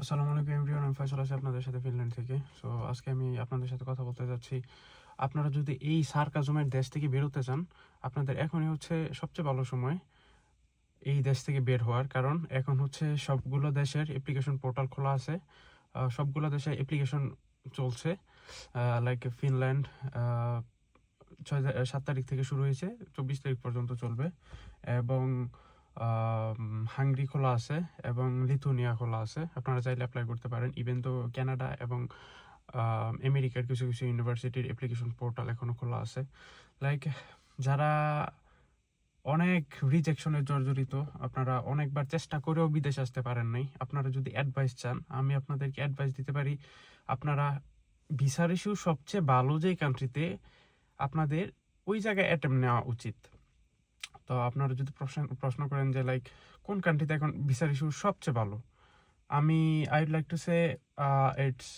আসসালামু আলাইকুম এভরিওয়ান, আমি ফয়সাল আছি আপনাদের সাথে ফিনল্যান্ড থেকে। সো আজকে আমি আপনাদের সাথে কথা বলতে যাচ্ছি। আপনারা যদি এই সার্কাজমের দেশ থেকে বেরোতে চান, আপনাদের এখনই হচ্ছে সবচেয়ে ভালো সময় এই দেশ থেকে বের হওয়ার। কারণ এখন হচ্ছে সবগুলো দেশের অ্যাপ্লিকেশন পোর্টাল খোলা আছে, সবগুলো দেশে অ্যাপ্লিকেশন চলছে। লাইক ফিনল্যান্ড 7 তারিখ থেকে শুরু হয়েছে, 24 তারিখ পর্যন্ত চলবে। এবং হাঙ্গরি খোলা আছে এবং লিথুনিয়া খোলা আছে, আপনারা চাইলে অ্যাপ্লাই করতে পারেন। ইভেন তো কানাডা এবং আমেরিকার কিছু কিছু ইউনিভার্সিটির অ্যাপ্লিকেশন পোর্টাল এখনও খোলা আছে। লাইক যারা অনেক রিজেকশনের জর্জরিত, আপনারা অনেকবার চেষ্টা করেও বিদেশ আসতে পারেন নাই, আপনারা যদি অ্যাডভাইস চান, আমি আপনাদেরকে অ্যাডভাইস দিতে পারি। আপনারা ভিসার ইস্যু সবচেয়ে ভালো যে কান্ট্রিতে, আপনাদের ওই জায়গায় অ্যাটেম্প নেওয়া উচিত। তো আপনারা যদি প্রশ্ন করেন যে লাইক কোন কান্ট্রিতে এখন ভিসার ইস্যু সবচেয়ে ভালো, আমি I would like to say it's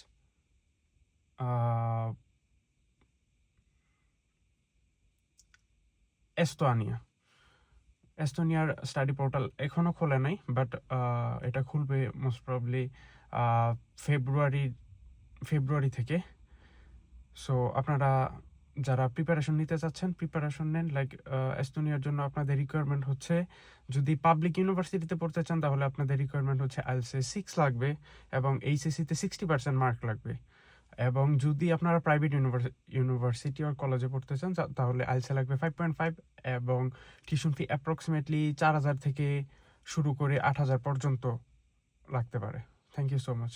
এস্তোনিয়ার স্টাডি পোর্টাল এখনও খোলে নাই, বাট এটা খুলবে মোস্ট প্রবলি ফেব্রুয়ারি থেকে। সো আপনারা যারা প্রিপারেশন নিতে চাচ্ছেন, প্রিপারেশন নেন। লাইক এস্তোনিয়ার জন্য আপনাদের রিকোয়ারমেন্ট হচ্ছে, যদি পাবলিক ইউনিভার্সিটিতে পড়তে চান তাহলে আপনাদের রিকোয়ারমেন্ট হচ্ছে আইএলটিএস 6 লাগবে এবং এইচএসসিতে 60% মার্ক লাগবে। এবং যদি আপনারা প্রাইভেট ইউনিভার্সিটি আর কলেজে পড়তে চান তাহলে আইএলটিএস লাগবে 5.5 এবং টিউশন ফি অ্যাপ্রক্সিমেটলি 4,000 থেকে শুরু করে 8,000 পর্যন্ত লাগতে পারে। Thank you so much.